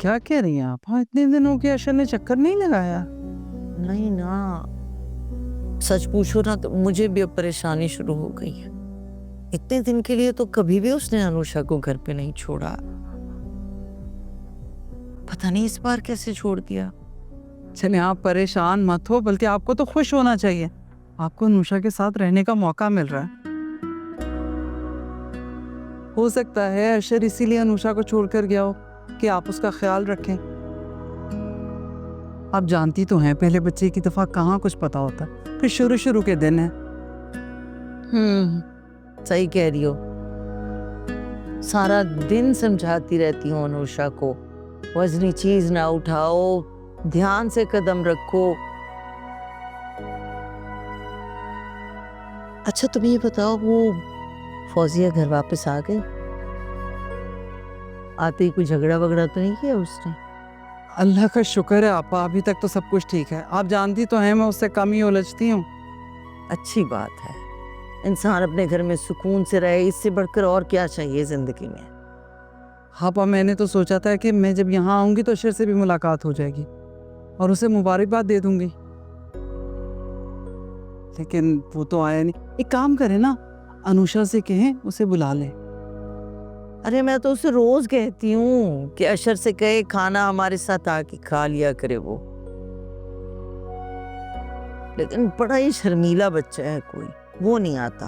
क्या कह रही हैं आप? हाँ, इतने दिन हो गए अशर ने चक्कर नहीं लगाया? नहीं ना, सच पूछो ना तो मुझे भी अब परेशानी शुरू हो गई है। इतने दिन के लिए तो कभी भी उसने अनुषा को घर पे नहीं छोड़ा, पता नहीं इस बार कैसे छोड़ दिया। चले आप परेशान मत हो, बल्कि आपको तो खुश होना चाहिए। आपको अनुषा के साथ रहने का मौका मिल रहा है। हो सकता है अशर इसीलिए अनुषा को छोड़कर गया हो कि आप उसका ख्याल रखें। आप जानती तो हैं पहले बच्चे की दफा कहाँ कुछ पता होता, फिर शुरू शुरू के दिन है। सही कह रही हो, सारा दिन समझाती रहती हूँ अनुषा को, वजनी चीज ना उठाओ, ध्यान से कदम रखो। अच्छा तुम ये बताओ, वो फौजिया घर वापस आ गई? आते ही कोई झगड़ा वगड़ा तो नहीं किया उसने? अल्लाह का शुक्र है आपा, अभी तक तो सब कुछ ठीक है। आप जानती तो हैं मैं उससे कम ही उलझती हूँ। अच्छी बात है, इंसान अपने घर में सुकून से रहे, इससे बढ़कर और क्या चाहिए जिंदगी में। आपा मैंने तो सोचा था कि मैं जब यहाँ आऊंगी तो अशर से भी मुलाकात हो जाएगी और उसे मुबारकबाद दे दूंगी, लेकिन वो तो आया नहीं। एक काम करें ना, अनुषा से कहें उसे बुला ले। अरे मैं तो उसे रोज कहती हूँ कि अशर से कहे खाना हमारे साथ आके खा लिया करे वो, लेकिन बड़ा ही शर्मीला बच्चा है कोई, वो नहीं आता।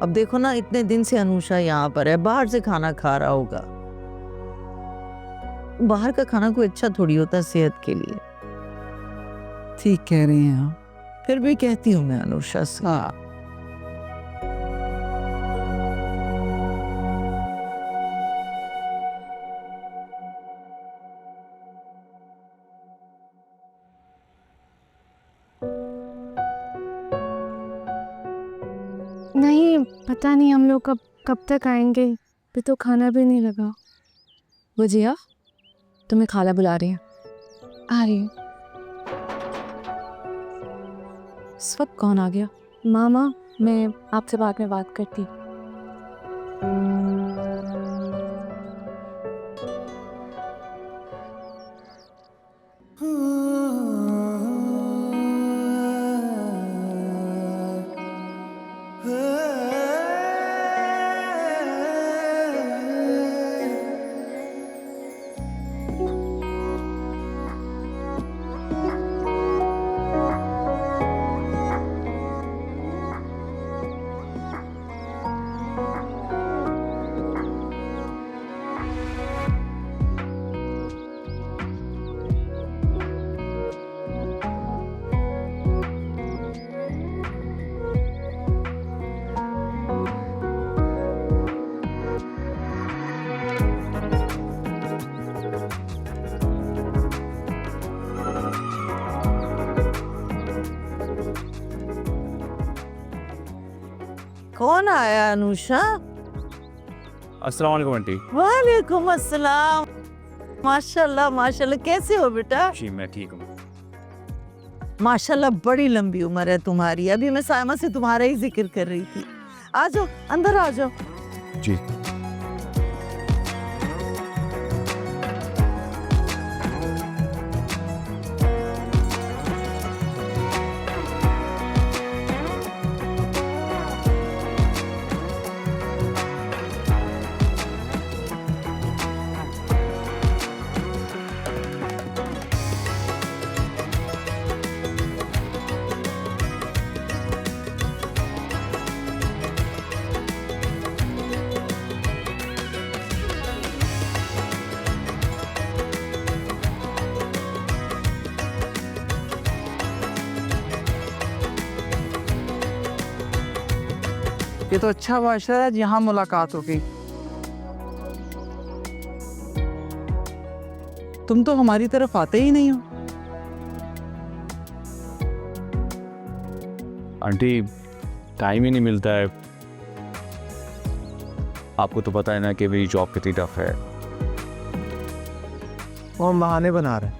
अब देखो ना, इतने दिन से अनुषा यहाँ पर है, बाहर से खाना खा रहा होगा। बाहर का खाना कोई अच्छा थोड़ी होता सेहत के लिए। ठीक कह रही हैं आप। फिर भी कहती हूँ मैं अनुषा से। हाँ, नहीं, पता नहीं हम लोग कब तक आएंगे, अभी तो खाना भी नहीं लगा। वो जिया, तुम्हें खाला बुला रही है। आ रही है। इस वक्त कौन आ गया? मामा, मैं आपसे बाद में बात करती। कौन आया अनुषा? अस्सलाम वालेकुम आंटी। वालेकुम अस्सलाम। माशाल्लाह माशाल्लाह, कैसे हो बेटा? जी मैं ठीक हूँ। माशाल्लाह बड़ी लंबी उम्र है तुम्हारी। अभी मैं सायमा से तुम्हारा ही जिक्र कर रही थी। आ जाओ, अंदर आ जाओ। जी ये तो अच्छा बादशाह है, यहाँ मुलाकात हो गई। तुम तो हमारी तरफ आते ही नहीं हो। आंटी टाइम ही नहीं मिलता है, आपको तो पता है ना कि मेरी जॉब कितनी टफ है। और बहाने बना रहे हैं।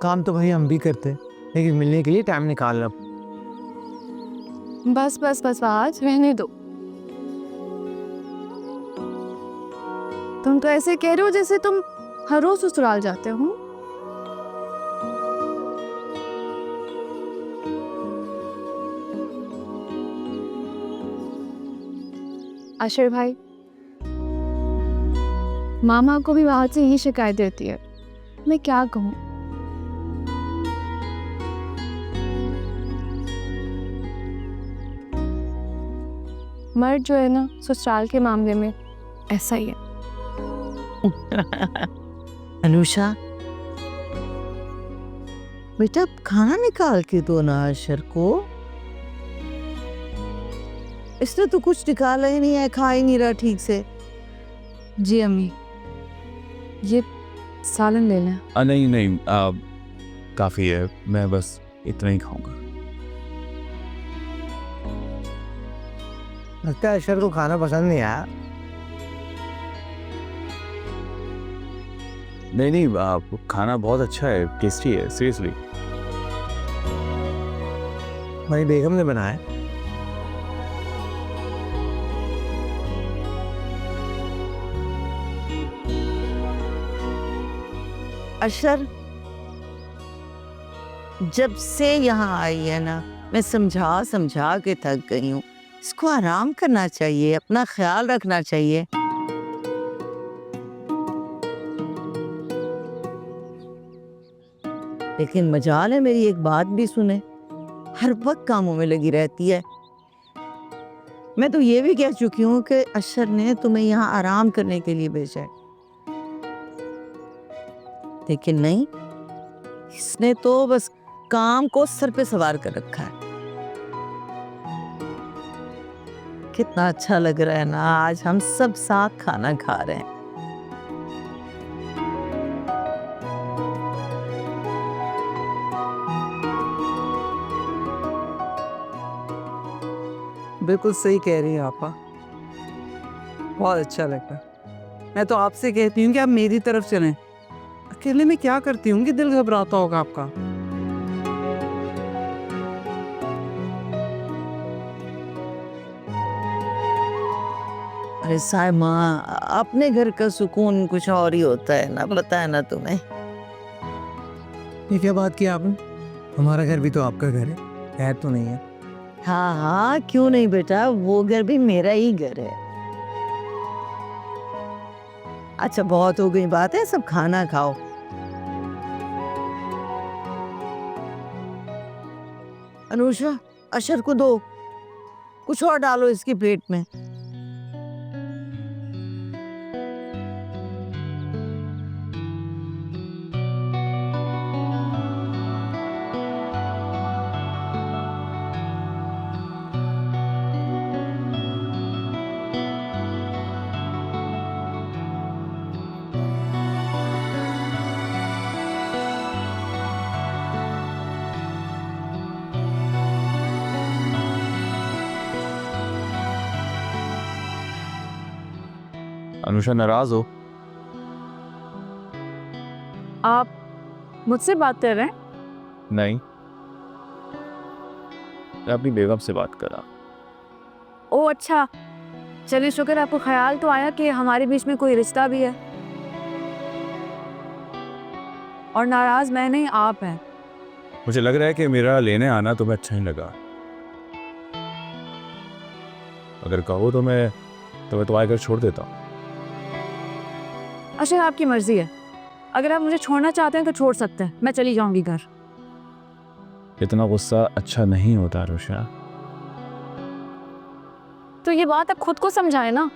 काम तो भाई हम भी करते हैं, लेकिन मिलने के लिए टाइम निकालना। बस बस बस, आज रहने दो। तुम तो ऐसे कह रहे हो जैसे तुम हर रोज ससुराल जाते हो। आशिर भाई, मामा को भी वहां से यही शिकायत देती है, मैं क्या कहूँ। मर्द जो है ना, ससुराल के मामले में ऐसा ही है। अनुषा, बेटा खाना निकाल के दो ना अशर को। इसने तो कुछ निकाला ही नहीं है, खा ही नहीं रहा ठीक से। जी अम्मी, ये सालन ले लें। नहीं नहीं, काफ़ी है, मैं बस इतना ही खाऊंगा। लगता है अशर को खाना पसंद नहीं आया। नहीं नहीं, खाना बहुत अच्छा है, टेस्टी है, सीरियसली। हमारी बेगम ने बनाया। अशर, जब से यहाँ आई है ना, मैं समझा समझा के थक गई हूँ। इसको आराम करना चाहिए, अपना ख्याल रखना चाहिए। लेकिन मजाल है मेरी एक बात भी सुने, हर वक्त कामों में लगी रहती है। मैं तो ये भी कह चुकी हूँ कि अशर ने तुम्हें यहाँ आराम करने के लिए भेजा है, लेकिन नहीं, इसने तो बस काम को सर पे सवार कर रखा है। कितना अच्छा लग रहा है ना, आज हम सब साथ खाना खा रहे हैं। बिल्कुल सही कह रही हैं आपा, बहुत अच्छा लग रहा है। मैं तो आपसे कहती हूँ कि आप मेरी तरफ चलें। अकेले में क्या करती होंगी, दिल घबराता होगा आपका। अरे सायमा, अपने घर का सुकून कुछ और ही होता है ना, पता है ना तुम्हें। ये क्या बात की आपने? हमारा घर भी तो आपका घर है, खैर तो नहीं है। हाँ हाँ, क्यों नहीं बेटा, वो घर भी मेरा ही घर है। अच्छा बहुत हो गई बात है, सब खाना खाओ। अनुषा, अशर को दो, कुछ और डालो इसके पेट में। अनुषा, नाराज हो? आप मुझसे बात कर रहे हैं? नहीं, मैं अपनी बेगम से बात कर रहा। ओ अच्छा, चलिए शुक्र, आपको ख्याल तो आया कि हमारे बीच में कोई रिश्ता भी है। और नाराज मैं नहीं, आप हैं। मुझे लग रहा है कि मेरा लेने आना तुम्हें अच्छा नहीं लगा। अगर कहो तो मैं तुम्हें तुम्हारे घर छोड़ देता हूँ। अच्छा, आपकी मर्जी है, अगर आप मुझे छोड़ना चाहते हैं तो छोड़ सकते हैं, मैं चली जाऊंगी घर। इतना गुस्सा अच्छा नहीं होता अनुषा। तो ये बात आप खुद को समझाए ना।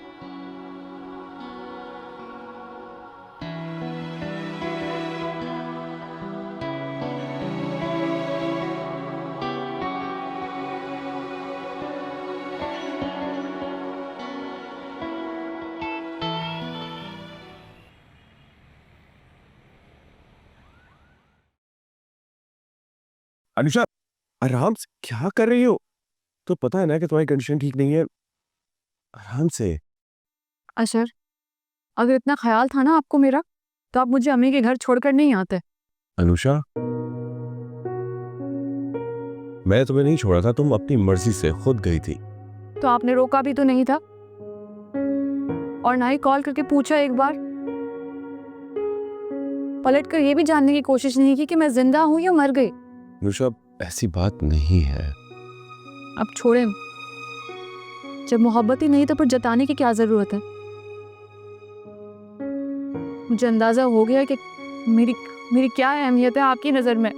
अनुषा, आराम से क्या कर रही हो? तो पता है ना कि तुम्हारी कंडीशन ठीक नहीं है। आराम से। अशर, अगर इतना ख्याल था ना आपको मेरा, तो आप मुझे अम्मी के घर छोड़कर नहीं आते। अनुषा, मैं तुम्हें नहीं छोड़ा था, तुम अपनी मर्जी से खुद गई थी। तो आपने रोका भी तो नहीं था। और ना ही कॉल करके पूछा एक बार। पलट कर ये भी जानने की कोशिश नहीं की कि मैं जिंदा हूं या मर गई। अनुषा, ऐसी बात नहीं है। अब छोड़ें, जब मोहब्बत ही नहीं तो फिर जताने की क्या जरूरत है। मुझे अंदाजा हो गया कि मेरी क्या अहमियत है आपकी नजर में।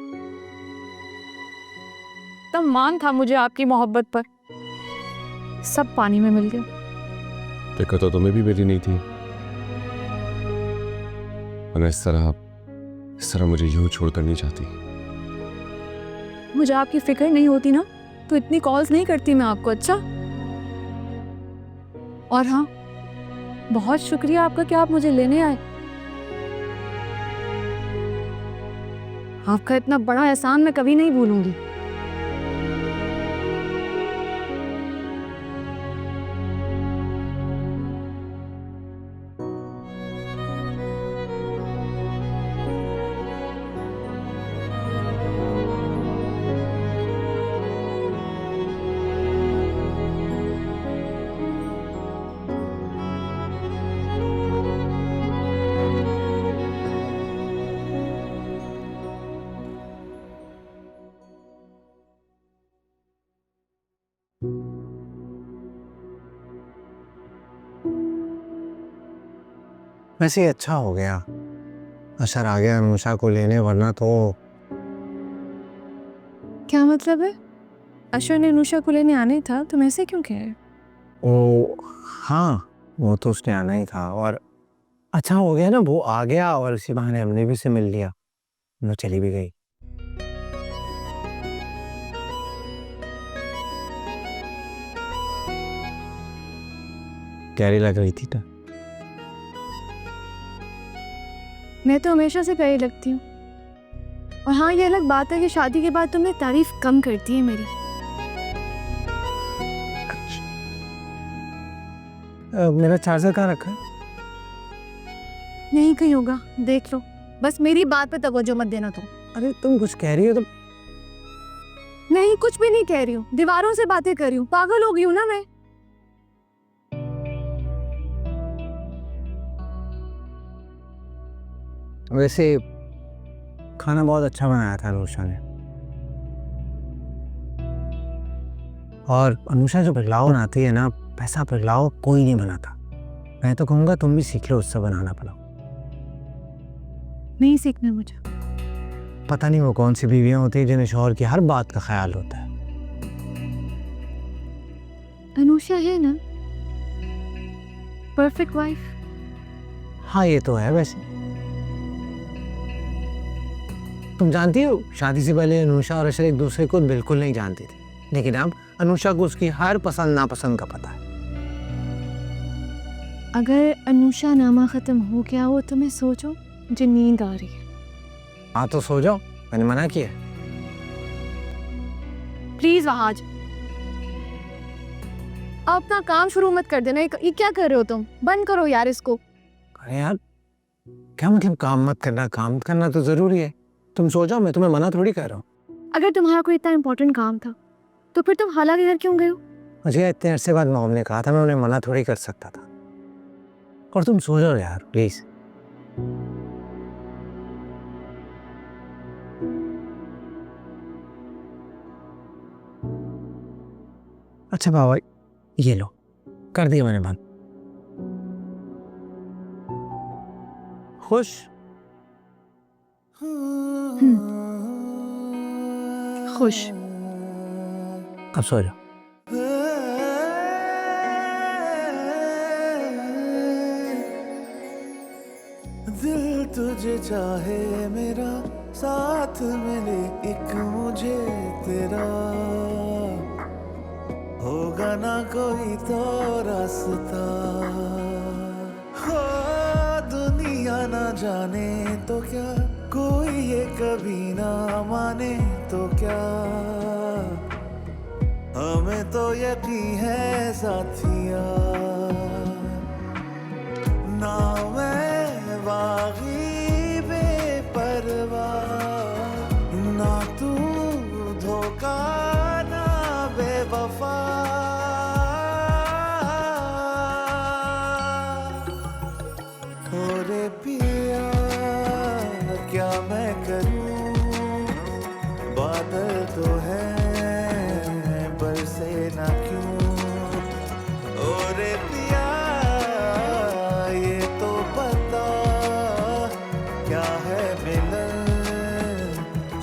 तब मान था मुझे आपकी मोहब्बत पर, सब पानी में मिल गया। दिक्कत तो तुम्हें भी मेरी नहीं थी, वरना इस तरह मुझे यूं छोड़कर नहीं चाहती। मुझे आपकी फिक्र नहीं होती ना तो इतनी कॉल्स नहीं करती मैं आपको। अच्छा, और हाँ, बहुत शुक्रिया आपका कि आप मुझे लेने आए। आपका इतना बड़ा एहसान मैं कभी नहीं भूलूंगी। वैसे ही अच्छा हो गया अशर आ गया अनुषा को लेने, वरना तो क्या मतलब है? अशर ने अनुषा को लेने आने था, तुम ऐसे क्यों कह रहे हो? वो, हाँ वो तो उसने आना ही था, और अच्छा हो गया ना वो आ गया, और इसी बहाने हमने भी उसे मिल लिया, वो चली भी गई। कैरी लग रही थी ना। मैं तो हमेशा से प्यारी लगती हूँ। और हाँ, ये अलग बात है कि शादी के बाद तुमने तारीफ कम करती है मेरी। मेरा चार्जर कहाँ रखा है? नहीं कहीं होगा, देख लो। बस मेरी बात पे तवज्जो मत देना तुम। अरे तुम कुछ कह रही हो तो। नहीं, कुछ भी नहीं कह रही हूँ, दीवारों से बातें कर रही हूँ। पागल हो गई हूँ ना मैं। वैसे खाना बहुत अच्छा बनाया था अनुषा ने, और अनुषा जो पिघलाओ बनाती है ना, वैसा पिघलाओ कोई नहीं बनाता। मैं तो कहूँगा तुम भी सीख लो उससे बनाना पुलाव। नहीं सीखना मुझे। पता नहीं वो कौन सी बीवियां होती हैं जिन्हें शौहर की हर बात का ख्याल होता है। अनुषा है ना परफेक्ट वाइफ। हाँ ये तो है। वैसे तुम जानती हो, शादी से पहले अनुषा और अशर एक दूसरे को बिल्कुल नहीं जानती थी, लेकिन अब अनुषा को उसकी हर पसंद नापसंद का पता है। अगर अनुषा नामा खत्म हो गया हो तो मैं सोचो, मुझे नींद आ रही है। हाँ तो सो जाओ, मैंने मना किया। प्लीज वहाज, अपना काम शुरू मत कर देना। ये क्या कर रहे हो तुम? बंद करो यार इसको। अरे यार क्या मतलब काम मत करना? काम करना तो जरूरी है। तुम सो जाओ, मैं तुम्हें मना थोड़ी कर रहा हूँ। अगर तुम्हारा कोई इतना इम्पोर्टेंट काम था तो फिर तुम हाला के घर क्यों गए हो? मुझे इतने अरसे बाद मॉम ने कहा था, मैं उन्हें मना थोड़ी कर सकता था। और तुम सो जाओ यार प्लीज। अच्छा बाबा, ये लो, कर दिया मैंने बंद। खुश? खुश। अब सो जाओ। दिल तुझे चाहे मेरा, साथ मिले एक मुझे तेरा, होगा ना कोई तो रास्ता। हो दुनिया ना जाने तो क्या, कोई ये कभी ना माने तो क्या, हमें तो यकीन है साथिया। ना मैं बागी बेपरवाह, ना तू धोखा ना बेवफा। रे पिया ये तो बता क्या है मिलन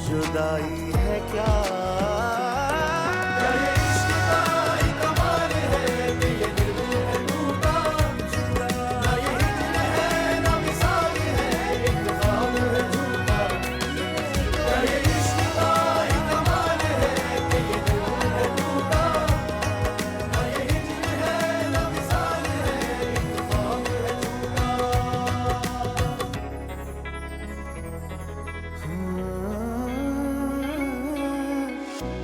जुदाई है क्या ये इश्क का ही कमाल है कि ये दिल है टूटा ना ये दिल है ना मिसाल है एक ख्वाब है झूठा ये इश्क का ही कमाल है कि ये दिल है टूटा ना ये दिल है ना मिसाल है एक ख्वाब है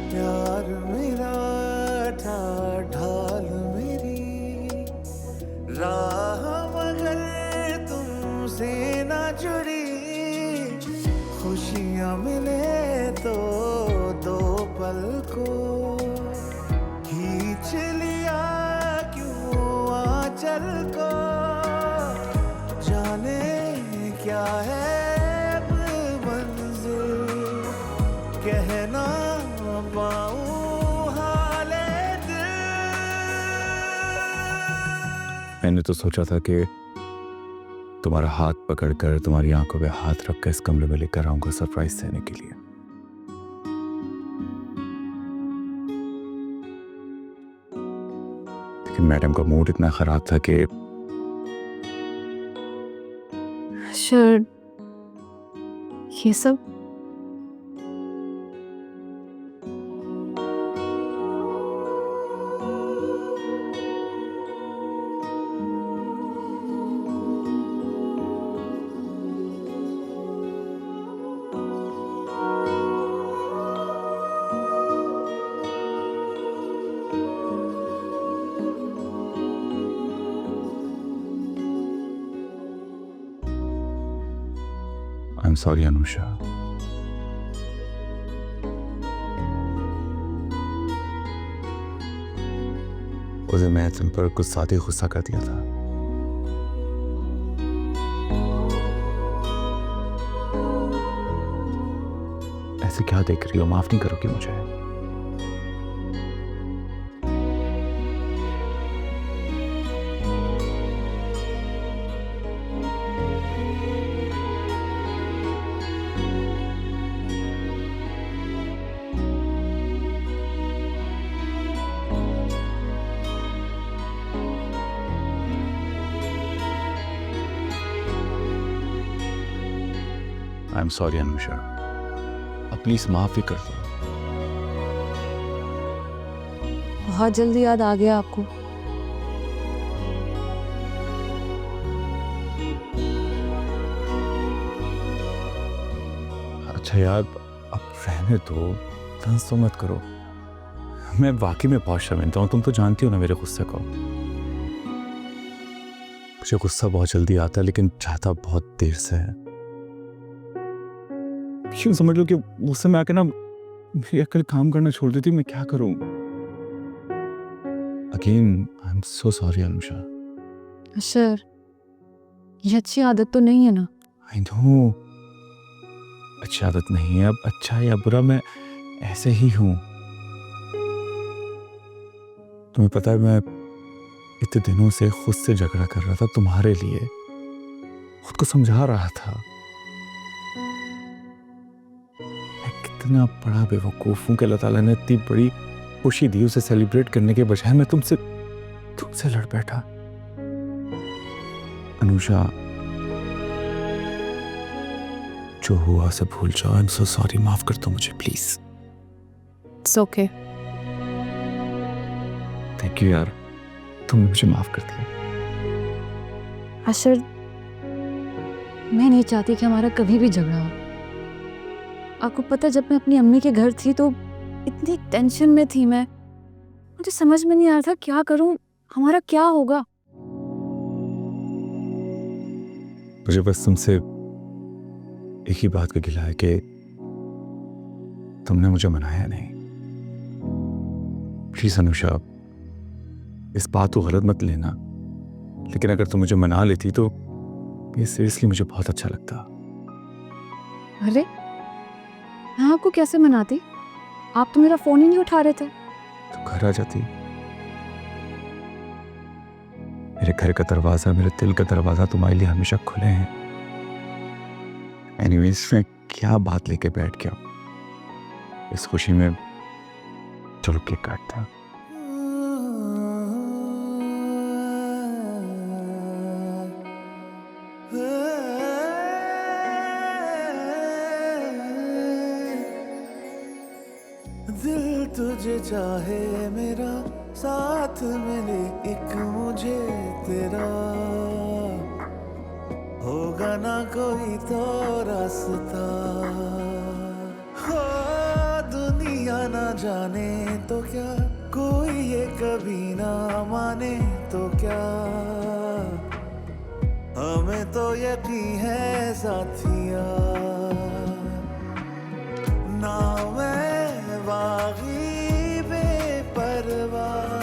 प्यार मेरा था ढाल मेरी राह मगर तुमसे ना जुड़ी खुशियाँ मिले तो दो पल को खींच लिया क्यों आंचल को जाने क्या है अब मंजिल कहना पाऊं हाले दिल मैंने तो सोचा था कि तुम्हारा हाथ पकड़कर तुम्हारी आंखों पे हाथ रखकर इस कमरे में लेकर आऊंगा सरप्राइज देने के लिए, लेकिन मैडम का मूड इतना खराब था कि अशर, ये सब आई एम सॉरी अनुषा। उस दिन मैं तुम पर कुछ ज्यादा गुस्सा कर दिया था। ऐसे क्या देख रही हो? माफ नहीं करोगी मुझे? आई एम सॉरी अनुषा, अब प्लीज माफ भी कर दो। बहुत जल्दी याद आ गया आपको। अच्छा यार, अब रहने दो, तंज तो मत करो। मैं वाकई में बहुत शर्मिंदा हूँ, तुम तो जानती हो ना मेरे गुस्से को। मुझे गुस्सा बहुत जल्दी आता है लेकिन चाहता बहुत देर से है। यूं समझ लो कि गुस्से में आके ना मेरी अक्ल काम करना छोड़ देती। मैं क्या करूं? Again I am so sorry Anusha. Ashar, ये अच्छी आदत तो नहीं है ना। आई नो अच्छी आदत नहीं है। अब अच्छा या बुरा मैं ऐसे ही हूं। तुम्हें पता है मैं इतने दिनों से खुद से झगड़ा कर रहा था तुम्हारे लिए, खुद को समझा रहा था। इतना बड़ा बेवकूफ हूं कि अल्लाह ताला ने इतनी बड़ी खुशी दी, उसे सेलिब्रेट करने के बजाय मैं तुमसे लड़ बैठा। अनुषा, जो हुआ से भूल जाओ। आई एम सो सॉरी, माफ कर दो मुझे please. It's okay. Thank you यार, तुमने मुझे माफ कर दिया। अशर, मैं नहीं चाहती कि हमारा कभी भी झगड़ा हो। आपको पता, जब मैं अपनी अम्मी के घर थी तो इतनी टेंशन में थी मैं, मुझे समझ में नहीं आ रहा था क्या करूं, हमारा क्या होगा। मुझे बस तुमसे एक ही बात का गिला है कि तुमने मुझे मनाया नहीं। प्लीज अनुषा, इस बात को गलत मत लेना, लेकिन अगर तुम मुझे मना लेती तो ये सीरियसली मुझे बहुत अच्छा लगता। अरे, मैं आपको कैसे मनाती? आप तो मेरा फोन ही नहीं उठा रहे थे। तो घर आ जाती। मेरे घर का दरवाजा, मेरे दिल का दरवाजा तुम्हारे लिए हमेशा खुले हैं। एनीवेज, मैं क्या बात लेके बैठ गया इस खुशी में। चलो केक काटते हैं। दिल तुझे चाहे मेरा, साथ मिले एक मुझे तेरा, होगा ना कोई तो रास्ता। हो दुनिया ना जाने तो क्या, कोई ये कभी ना माने तो क्या, हमें तो यकीन है साथिया। ना मैं बागी बेपरवाह,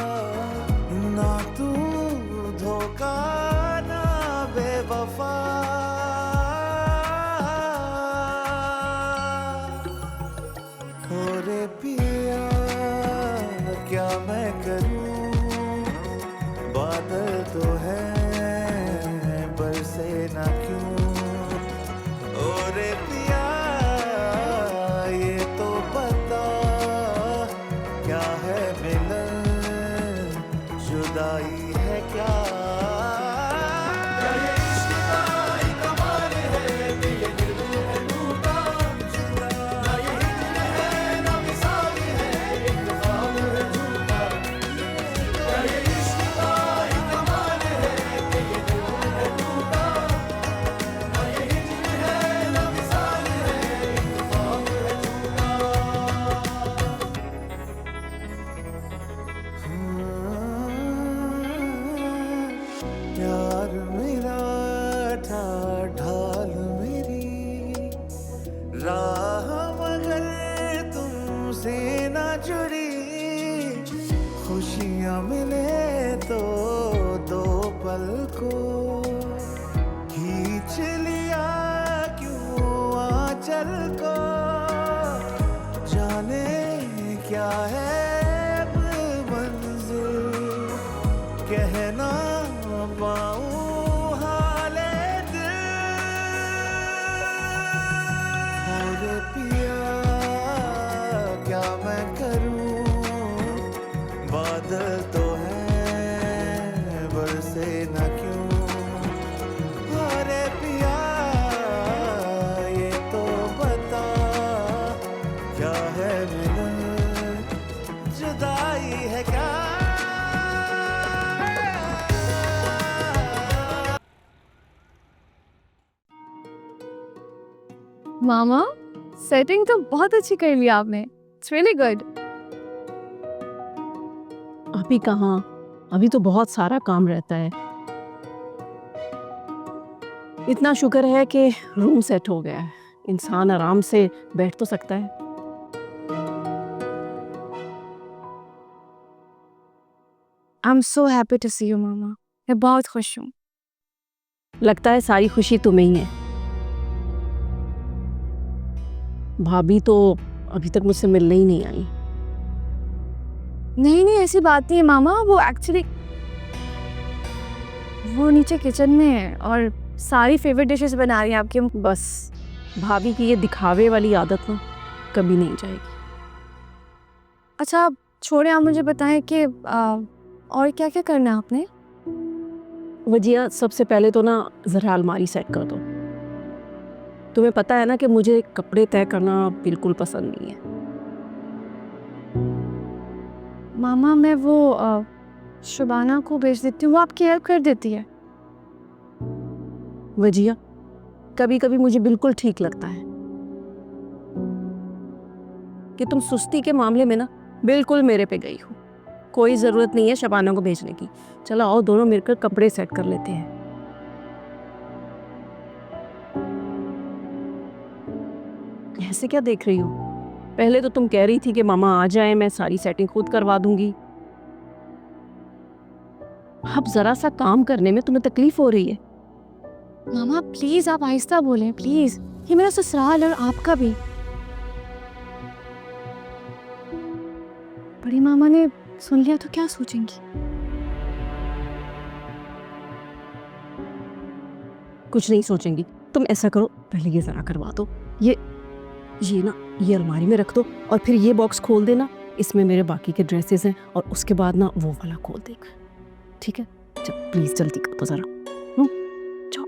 ना तू धोखा ना बेवफा, हो रे पिया क्या मैं करूं, बादल तो है बरसे ना क्यों। ओ रे पिया ये तो बता, क्या है मिलन जुदाई है क्या। प्यार मेरा था ढाल मेरी राह, मगर तुमसे ना जुड़ी। खुशियाँ मिले तो दो पल को खींच लिया क्यों आंचल को, जाने क्या है अब मंजिल, कहना पाऊं हाले दिल। हो रे पिया क्या मैं करूं, बादल तो है बरसे ना क्यों। हो रे पिया ये तो बता, क्या है मिलन जुदाई है क्या। मामा, सेटिंग तो बहुत अच्छी कर ली आपने। It's really good. अभी कहाँ, अभी तो बहुत सारा काम रहता है। इतना शुक्र है कि रूम सेट हो गया है, इंसान आराम से बैठ तो सकता है। I am so happy to see you mama. मैं बहुत खुश हूँ। लगता है सारी खुशी तुम्हें ही है। भाभी तो अभी तक मुझसे मिलने ही नहीं आई। नहीं नहीं, ऐसी बात नहीं है मामा। वो एक्चुअली वो नीचे किचन में है और सारी फेवरेट डिशेस बना रही हैं आपकी। बस भाभी की ये दिखावे वाली आदत ना कभी नहीं जाएगी। अच्छा आप छोड़े, आप मुझे बताएं कि और क्या क्या करना है आपने। वजिया, सबसे पहले तो ना ज़रा अलमारी सेट कर दो। तुम्हें पता है ना कि मुझे कपड़े तय करना बिल्कुल पसंद नहीं है। मामा मैं वो शुबाना को भेज देती हूँ, वो आपकी हेल्प कर देती है। वजिया, कभी कभी मुझे बिल्कुल ठीक लगता है कि तुम सुस्ती के मामले में ना बिल्कुल मेरे पे गई हो। कोई ज़रूरत नहीं है शबाना को भेजने की। चलो आओ दोनों मिलकर कपड़े सेट कर लेते हैं। ऐसे क्या देख रही हो? पहले तो तुम कह रही थी कि मामा आ जाए, मैं सारी सेटिंग खुद करवा दूंगी। अब जरा सा काम करने में तुम्हें तकलीफ हो रही है। मामा प्लीज आप आहिस्ता बोलें प्लीज, ये मेरा ससुराल और आपका भी। बड़ी मामा ने सुन लिया तो क्या सोचेंगी। कुछ नहीं सोचेंगी। तुम ऐसा करो, पहले ये ज़रा करवा दो, ये ना ये अलमारी में रख दो, और फिर ये बॉक्स खोल देना, इसमें मेरे बाकी के ड्रेसेस हैं, और उसके बाद ना वो वाला खोल देगा, ठीक है? जब प्लीज़ जल्दी कर दो ज़रा। जाओ।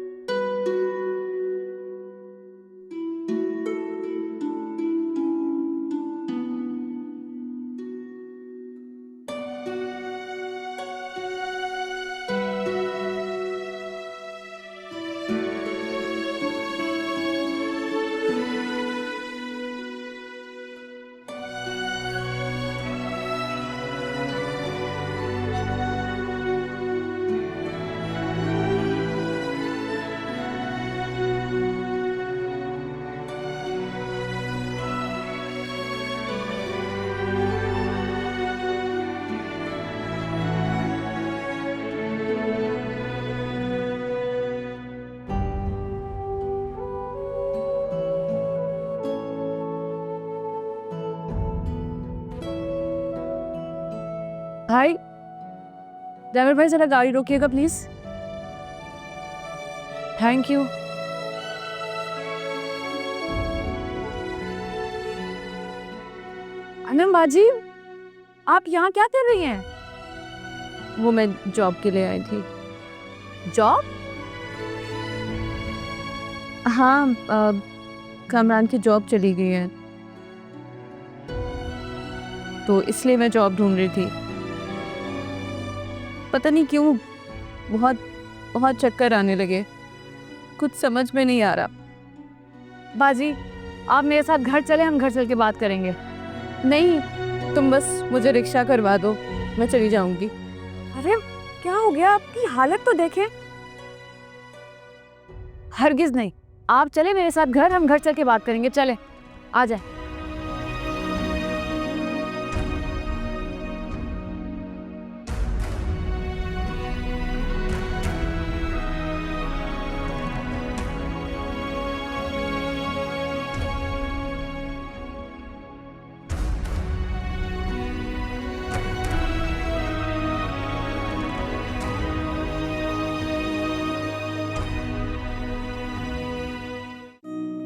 भाई, ड्राइवर भाई जरा गाड़ी रोकिएगा प्लीज। Thank you. अनम बाजी, आप यहाँ क्या कर रही हैं? वो मैं जॉब के लिए आई थी। जॉब? हाँ, कामरान की जॉब चली गई है, तो इसलिए मैं जॉब ढूंढ रही थी। पता नहीं क्यों बहुत बहुत चक्कर आने लगे, कुछ समझ में नहीं आ रहा। बाजी, आप मेरे साथ घर चले, हम घर चल के बात करेंगे। नहीं, तुम बस मुझे रिक्शा करवा दो, मैं चली जाऊंगी। अरे क्या हो गया, आपकी हालत तो देखें। हरगिज नहीं, आप चले मेरे साथ घर, हम घर चल के बात करेंगे। चले, आ जाए।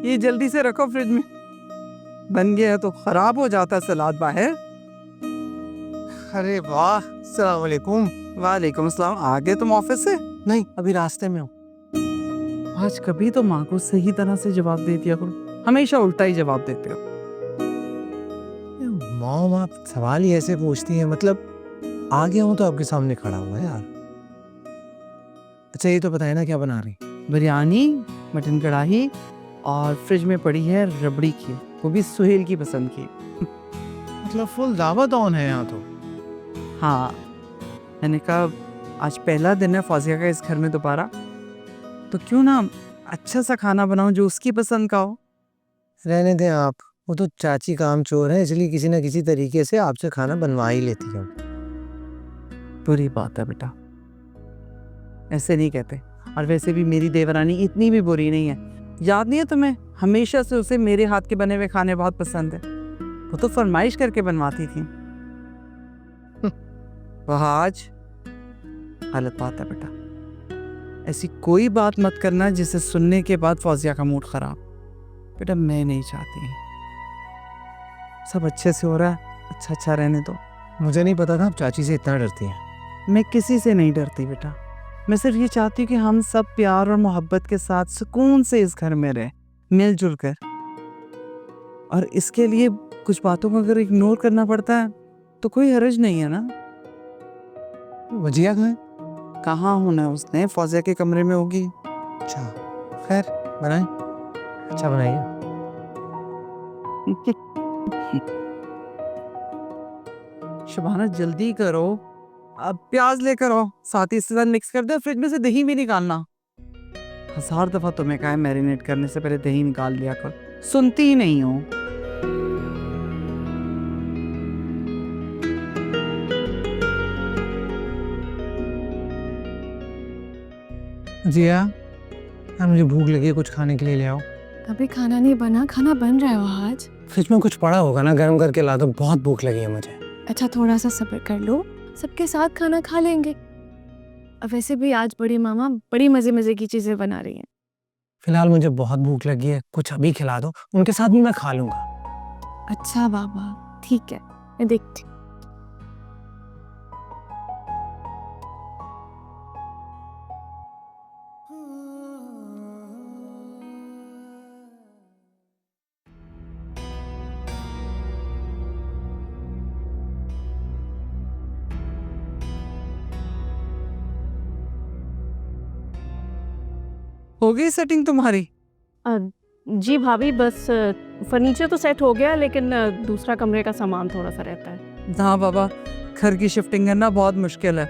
ये जल्दी से रखो फ्रिज में, बन गया है तो खराब हो जाता सलाद बाहर। अरे वाह, अस्सलाम वालेकुम। वालेकुम अस्सलाम। आ गए तुम ऑफिस से? नहीं, अभी रास्ते में हूँ। आज कभी तो माँ को सही तरह से जवाब दे दिया करो, हमेशा उल्टा ही जवाब देते हो। मॉम, आप सवाल ही ऐसे पूछती हैं, मतलब आ गया हूँ तो आपके सामने खड़ा हुआ है यार। अच्छा ये तो बताए ना क्या बना रही? बिरयानी, मटन कढ़ाई, और फ्रिज में पड़ी है रबड़ी की, वो भी सुहेल की पसंद की। मतलब फुल दावत ऑन है यहाँ तो। हाँ, मैंने कहा आज पहला दिन है फौजिया का इस घर में दोबारा, तो क्यों ना अच्छा सा खाना बनाऊं जो उसकी पसंद का हो। रहने दें आप, वो तो चाची काम चोर है, इसलिए किसी ना किसी तरीके से आपसे खाना बनवा ही लेती है। बुरी बात है बेटा, ऐसे नहीं कहते। और वैसे भी मेरी देवरानी इतनी भी बुरी नहीं है, याद नहीं है तुम्हें, हमेशा से उसे मेरे हाथ के बने हुए खाने बहुत पसंद है, वो तो फरमाइश करके बनवाती थी। वह आज गलत बात है बेटा, ऐसी कोई बात मत करना जिसे सुनने के बाद फौजिया का मूड खराब। बेटा मैं नहीं चाहती, सब अच्छे से हो रहा है, अच्छा अच्छा रहने दो। मुझे नहीं पता था आप चाची से इतना डरती हैं। मैं किसी से नहीं डरती बेटा, मैं सिर्फ ये चाहती हूँ कि हम सब प्यार और मोहब्बत के साथ सुकून से इस घर में रहें, मिलजुल कर। और इसके लिए कुछ बातों को अगर इग्नोर करना पड़ता है तो कोई हर्ज नहीं है ना। वजिया कहाँ है? कहाँ होना है उसने, फौजिया के कमरे में होगी। अच्छा खैर, बनाए, अच्छा बनाइए। शबाना जल्दी करो, अब प्याज लेकर आओ, साथ ही इसके साथ मिक्स कर दो, फ्रिज में से दही भी निकालना। 1000 दफा तुम्हें कहा है मैरिनेट करने से पहले दही निकाल लिया कर, सुनती ही नहीं हो। जिया, मुझे भूख लगी है, कुछ खाने के लिए ले आओ। अभी खाना नहीं बना, खाना बन रहा है आज। फ्रिज में कुछ पड़ा होगा ना, गर्म करके ला दो, बहुत भूख लगी है मुझे। अच्छा थोड़ा सा सब्र कर लो, सबके साथ खाना खा लेंगे। अब वैसे भी आज बड़ी मामा बड़ी मजे मजे की चीजें बना रही हैं। फिलहाल मुझे बहुत भूख लगी है, कुछ अभी खिला दो, उनके साथ भी मैं खा लूंगा। अच्छा बाबा, ठीक है, मैं देखती हूँ। हो गई सेटिंग तुम्हारी? जी भाभी, बस फर्नीचर तो सेट हो गया, लेकिन दूसरा कमरे का सामान थोड़ा सा रहता है। हाँ बाबा, घर की शिफ्टिंग करना बहुत मुश्किल है।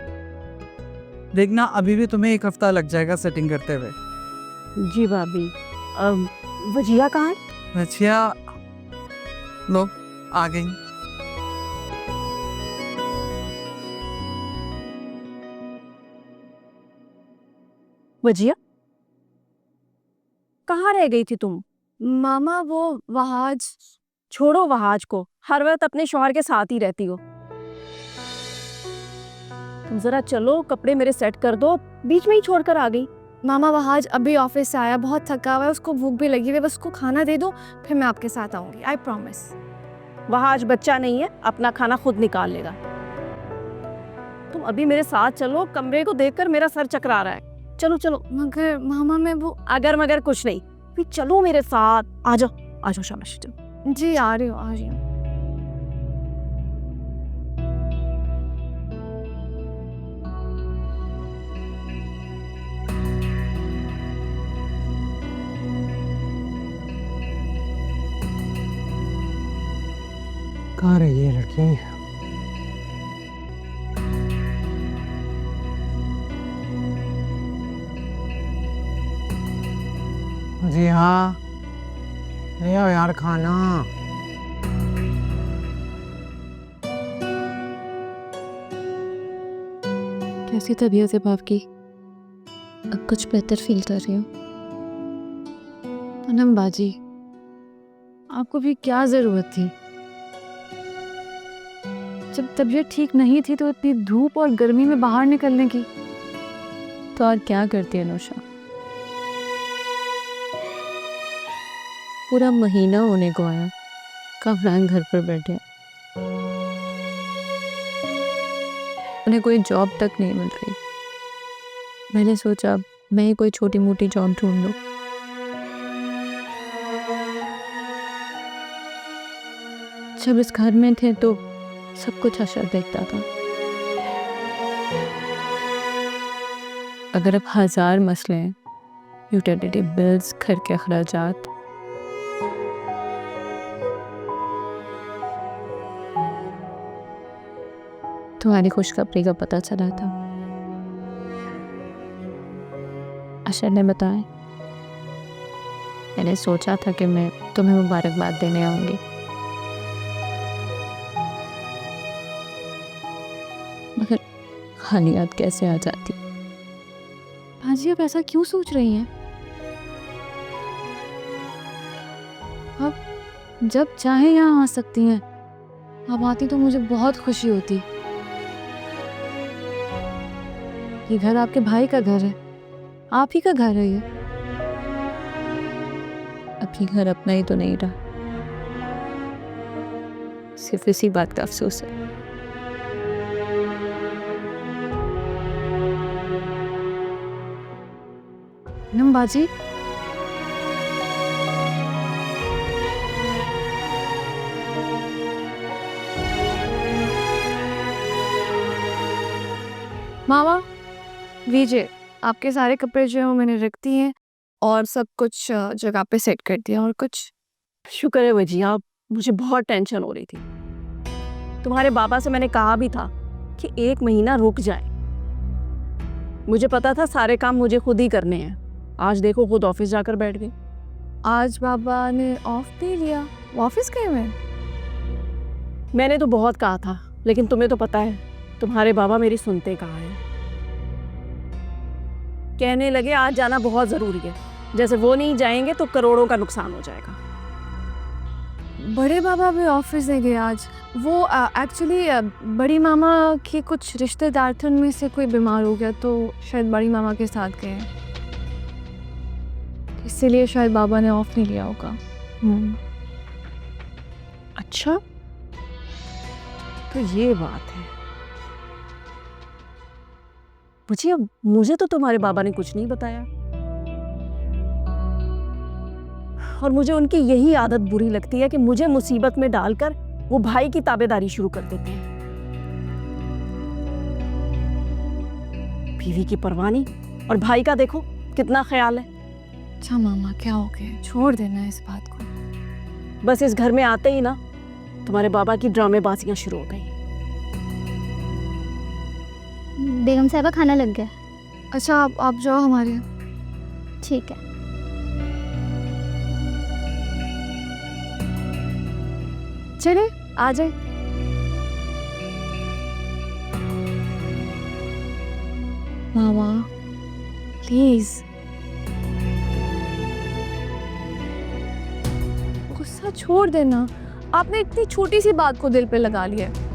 देखना अभी भी तुम्हें 1 हफ्ता लग जाएगा सेटिंग करते हुए। जी भाभी। वजिया कहाँ है? अच्छा, लो आ गई। वजिया, कहाँ रह गई थी तुम? मामा वो वहाज। छोड़ो वहाज को, हर वक्त अपने शौहर के साथ ही रहती हो। तुम जरा चलो, कपड़े मेरे सेट कर दो, बीच में ही छोड़कर आ गई। मामा वहाज अभी ऑफिस से आया, बहुत थका हुआ है, उसको भूख भी लगी हुई है, बस उसको खाना दे दो, फिर मैं आपके साथ आऊंगी, आई प्रॉमिस। वहाज बच्चा नहीं है, अपना खाना खुद निकाल लेगा। तुम अभी मेरे साथ चलो, कमरे को देखकर मेरा सर चकरा रहा है। चलो चलो। मगर मामा मैं वो अगर मगर कुछ नहीं, फिर चलो मेरे साथ। आ जाओ आ जाओ, शाबाश चलो। जी आ रही हूँ, आ रही हूँ। कहाँ रही है लड़की? जी हाँ, ले आओ यार खाना। कैसी तबीयत है बाप की? अब कुछ बेहतर फील कर रही हूँ। पूनम बाजी, आपको भी क्या ज़रूरत थी? जब तबीयत ठीक नहीं थी तो इतनी धूप और गर्मी में बाहर निकलने की। तो और क्या करती है अनुषा? पूरा महीना होने को आया, कामरान घर पर बैठे, उन्हें कोई जॉब तक नहीं मिल रही। मैंने सोचा मैं ही कोई छोटी मोटी जॉब ढूंढ लूं। जब इस घर में थे तो सब कुछ अच्छा दिखता था। अगर अब 1000 मसले हैं, यूटिलिटी बिल्स, घर के अखराजात, तुम्हारी खुशखबरी का पता चला था। अशर ने बताया। मैंने सोचा था कि मैं तुम्हें मुबारकबाद देने आऊंगी, मगर खाली याद कैसे आ जाती। भाजी आप ऐसा क्यों सोच रही हैं? अब जब चाहे यहाँ आ सकती हैं। आप आती तो मुझे बहुत खुशी होती। ये घर आपके भाई का घर है, आप ही का घर है ये। अपनी घर अपना ही तो नहीं रहा, सिर्फ इसी बात का अफसोस है। पूनम बाजी, मामा लीजिए, आपके सारे कपड़े जो है वो मैंने रख दिए हैं और सब कुछ जगह पे सेट कर दिया। और कुछ? शुक्र है वजिया, मुझे बहुत टेंशन हो रही थी। तुम्हारे बाबा से मैंने कहा भी था कि 1 महीना रुक जाए। मुझे पता था सारे काम मुझे खुद ही करने हैं। आज देखो खुद ऑफिस जाकर बैठ गई। आज बाबा ने ऑफ दे लिया, ऑफिस गए हुए? मैंने तो बहुत कहा था, लेकिन तुम्हें तो पता है तुम्हारे बाबा मेरी सुनते कहाँ हैं। कहने लगे आज जाना बहुत ज़रूरी है, जैसे वो नहीं जाएंगे तो करोड़ों का नुकसान हो जाएगा। बड़े बाबा भी ऑफिस नहीं गए आज। वो एक्चुअली बड़ी मामा के कुछ रिश्तेदार थे, उनमें से कोई बीमार हो गया तो शायद बड़ी मामा के साथ गए। इसीलिए शायद बाबा ने ऑफ नहीं लिया होगा। अच्छा, तो ये बात है। मुझे तो तुम्हारे बाबा ने कुछ नहीं बताया, और मुझे उनकी यही आदत बुरी लगती है कि मुझे मुसीबत में डालकर वो भाई की ताबेदारी शुरू कर देते हैं। बीवी की परवाह नहीं, और भाई का देखो कितना ख्याल है। अच्छा मामा, क्या हो गया? छोड़ देना इस बात को। बस इस घर में आते ही ना तुम्हारे बाबा की ड्रामेबाजियां शुरू हो गई। बेगम साहबा खाना लग गया। अच्छा आप जाओ हमारे यहाँ। ठीक है। चले आ जाए। मामा प्लीज, गुस्सा छोड़ देना। आपने इतनी छोटी सी बात को दिल पे लगा लिया है।